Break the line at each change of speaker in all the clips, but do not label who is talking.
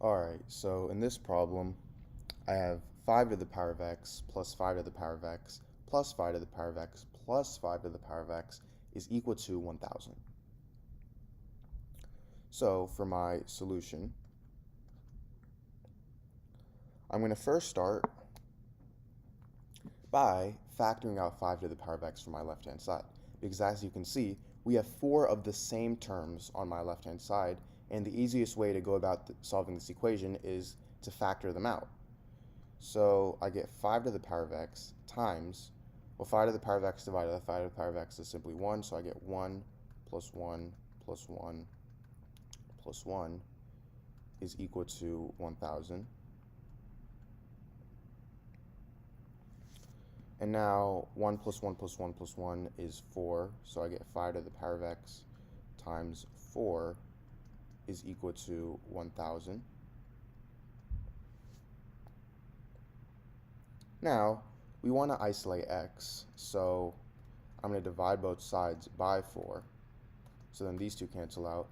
Alright, so in this problem, I have 5 to the power of x plus 5 to the power of x plus 5 to the power of x plus 5 to the power of x is equal to 1,000. So for my solution, I'm going to first start by factoring out 5 to the power of x from my left-hand side. Because as you can see, we have 4 of the same terms on my left-hand side, and the easiest way to go about solving this equation is to factor them out. So I get 5 to the power of x times, well, 5 to the power of x divided by 5 to the power of x is simply 1, so I get 1 plus 1 plus 1 plus 1 is equal to 1,000. And now 1 plus 1 plus 1 plus 1 is 4, so I get 5 to the power of x times 4 is equal to 1,000. Now, we want to isolate x, so I'm going to divide both sides by 4. So then these two cancel out,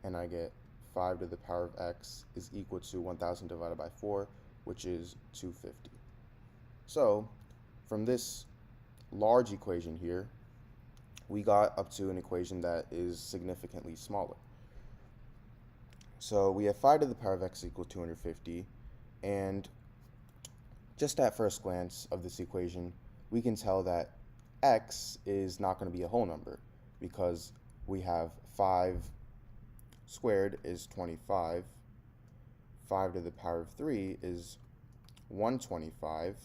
and I get 5 to the power of x is equal to 1,000 divided by 4, which is 250. So, from this large equation here, we got up to an equation that is significantly smaller. So we have 5 to the power of x equals 250, and just at first glance of this equation, we can tell that x is not going to be a whole number because we have 5 squared is 25, 5 to the power of 3 is 125,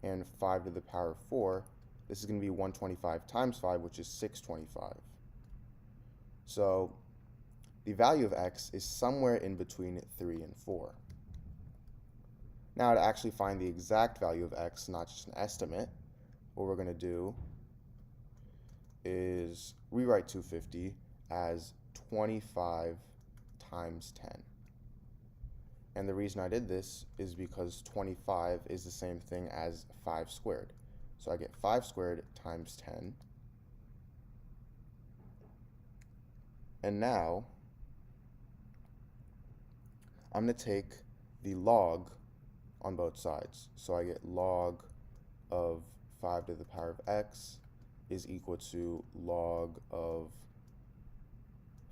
and 5 to the power of 4, this is going to be 125 times 5, which is 625. So the value of x is somewhere in between 3 and 4. Now, to actually find the exact value of x, not just an estimate, what we're going to do is rewrite 250 as 25 times 10. And the reason I did this is because 25 is the same thing as 5 squared. So I get 5 squared times 10. And now, I'm going to take the log on both sides. So I get log of 5 to the power of x is equal to log of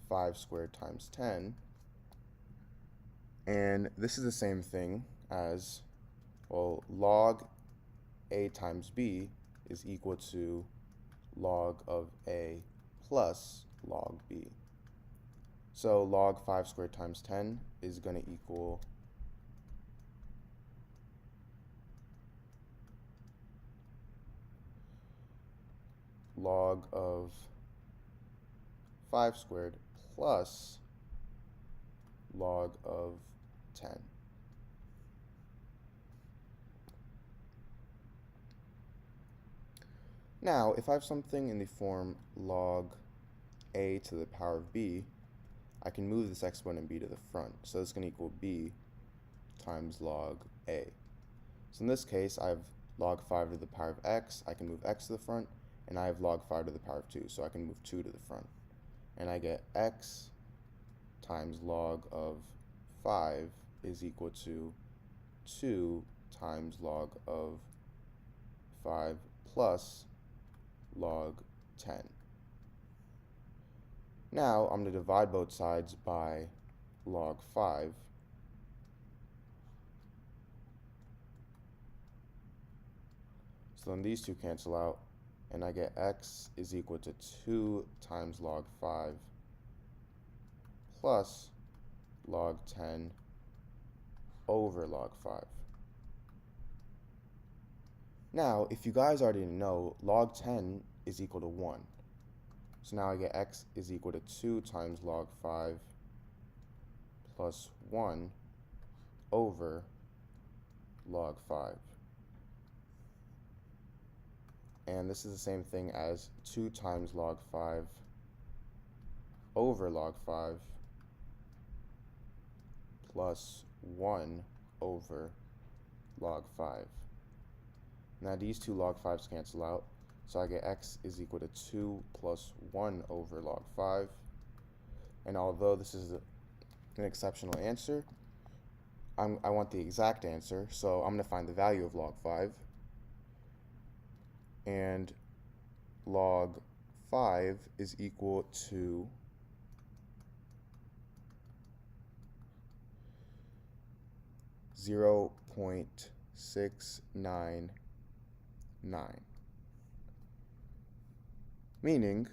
5 squared times 10. And this is the same thing as, well, log a times b is equal to log of a plus log b. So log 5 squared times 10 is going to equal log of 5 squared plus log of 10. Now, if I have something in the form log a to the power of b, I can move this exponent b to the front. So it's going to equal b times log a. So in this case, I have log 5 to the power of x. I can move x to the front. And I have log 5 to the power of 2. So I can move 2 to the front. And I get x times log of 5 is equal to 2 times log of 5 plus log 10. Now I'm going to divide both sides by log 5. So then these two cancel out, and I get x is equal to 2 times log 5 plus log 10 over log 5. Now, if you guys already know, log 10 is equal to 1. So now I get x is equal to 2 times log 5 plus 1 over log 5. And this is the same thing as 2 times log 5 over log 5 plus 1 over log 5. Now these two log 5s cancel out, so I get x is equal to 2 plus 1 over log 5. And although this is an exceptional answer, I want the exact answer, so I'm going to find the value of log 5. And log 5 is equal to 0.699, meaning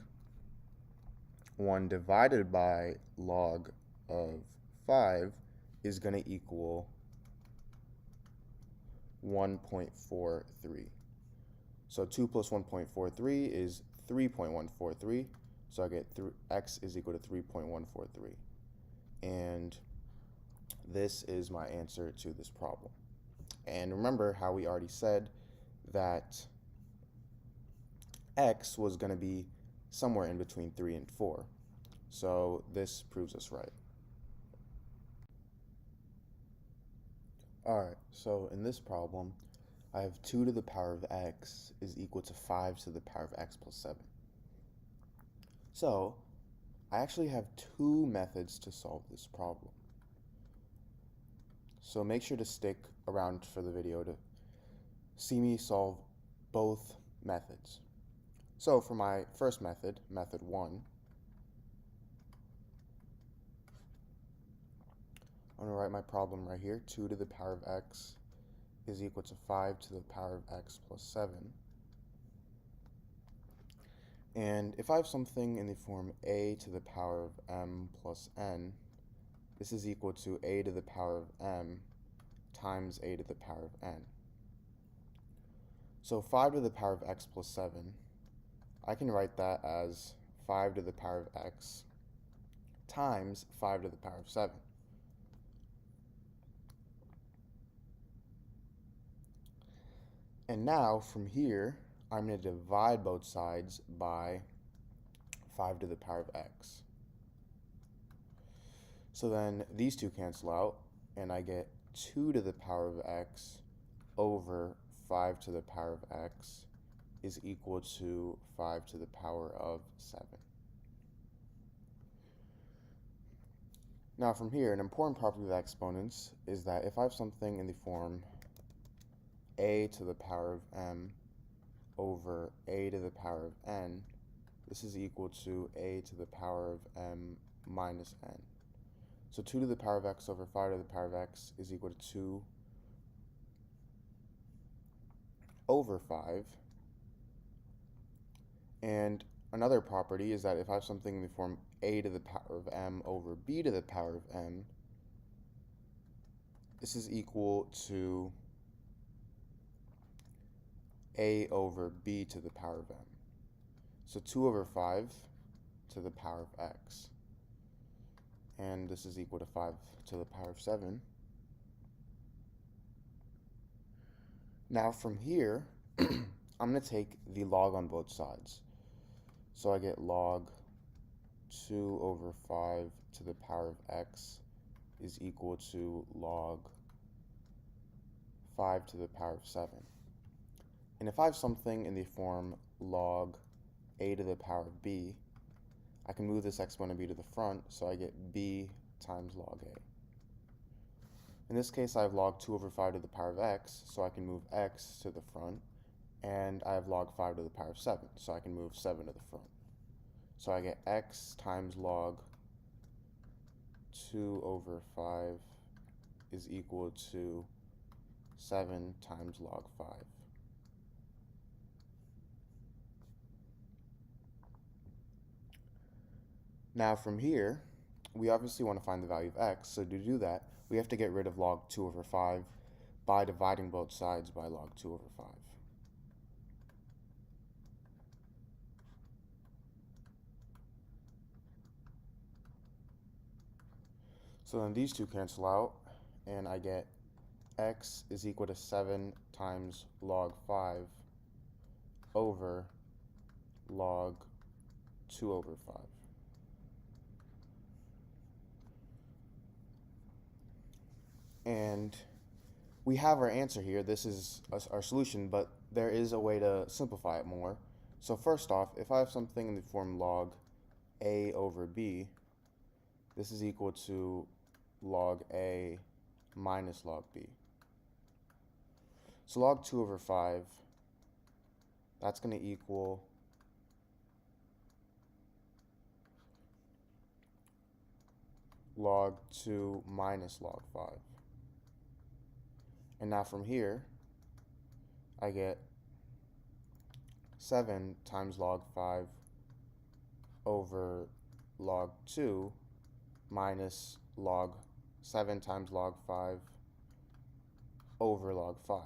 1 divided by log of 5 is going to equal 1.43. So 2 plus 1.43 is 3.143. So I get x is equal to 3.143. And this is my answer to this problem. And remember how we already said that x was going to be somewhere in between 3 and 4. So this proves us right. Alright, so in this problem, I have 2 to the power of x is equal to 5 to the power of x plus 7. So, I actually have 2 methods to solve this problem. So make sure to stick around for the video to see me solve both methods. So for my first method, method 1, I'm going to write my problem right here. 2 to the power of x is equal to 5 to the power of x plus 7. And if I have something in the form a to the power of m plus n, this is equal to a to the power of m times a to the power of n. So 5 to the power of x plus 7, I can write that as 5 to the power of x times 5 to the power of 7. And now from here, I'm going to divide both sides by 5 to the power of x. So then these two cancel out, and I get 2 to the power of x over 5 to the power of x is equal to 5 to the power of 7. Now from here, an important property of exponents is that if I have something in the form a to the power of m over a to the power of n, this is equal to a to the power of m minus n. So 2 to the power of x over 5 to the power of x is equal to 2 over 5. And another property is that if I have something in the form a to the power of m over b to the power of m, this is equal to a over b to the power of m. So 2 over 5 to the power of x. And this is equal to 5 to the power of 7. Now from here, I'm going to take the log on both sides. So I get log 2 over 5 to the power of x is equal to log 5 to the power of 7. And if I have something in the form log a to the power of b, I can move this exponent b to the front, so I get b times log a. In this case, I have log 2 over 5 to the power of x, so I can move x to the front, and I have log 5 to the power of 7, so I can move 7 to the front. So I get x times log 2 over 5 is equal to 7 times log 5. Now from here, we obviously want to find the value of x, so to do that, we have to get rid of log 2 over 5 by dividing both sides by log 2 over 5. So then these two cancel out, and I get x is equal to 7 times log 5 over log 2 over 5. And we have our answer here. This is our solution, but there is a way to simplify it more. So first off, if I have something in the form log a over b, this is equal to log a minus log b. So log 2 over 5, that's going to equal log 2 minus log 5. And now from here, I get 7 times log 5 over log 2 minus log 7 times log 5 over log 5.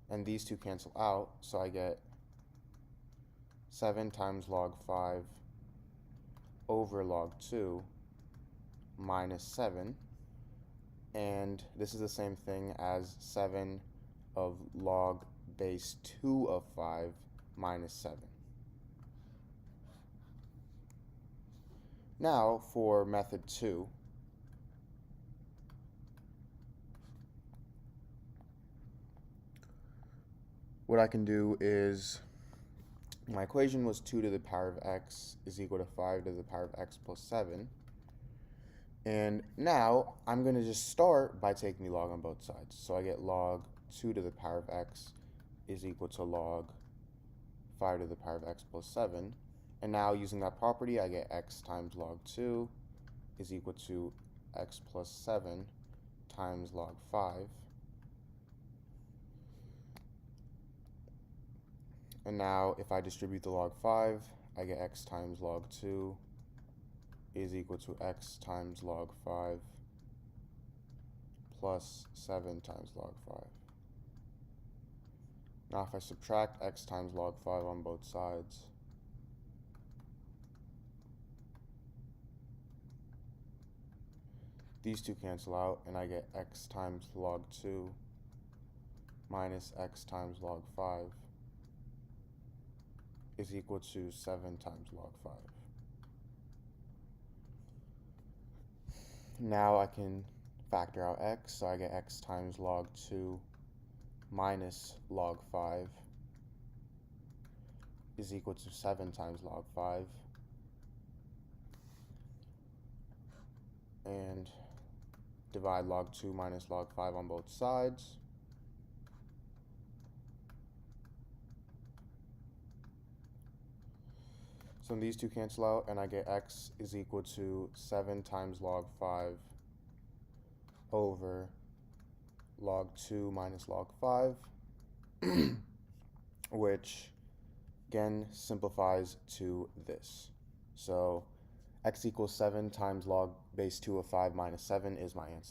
And these two cancel out, so I get 7 times log 5 over log 2 minus 7. And this is the same thing as 7 of log base 2 of 5 minus 7. Now for method 2, what I can do is, my equation was 2 to the power of x is equal to 5 to the power of x plus 7. And now I'm going to just start by taking the log on both sides. So I get log 2 to the power of x is equal to log 5 to the power of x plus 7. And now using that property, I get x times log 2 is equal to x plus 7 times log 5. And now if I distribute the log 5, I get x times log 2 is equal to x times log 5 plus 7 times log 5. Now if I subtract x times log 5 on both sides, these two cancel out and I get x times log 2 minus x times log 5 is equal to 7 times log 5. Now I can factor out x, so I get x times log 2 minus log 5 is equal to 7 times log 5. And divide log 2 minus log 5 on both sides. So these two cancel out and I get x is equal to 7 times log 5 over log 2 minus log 5, which again simplifies to this. So x equals 7 times log base 2 of 5 minus 7 is my answer.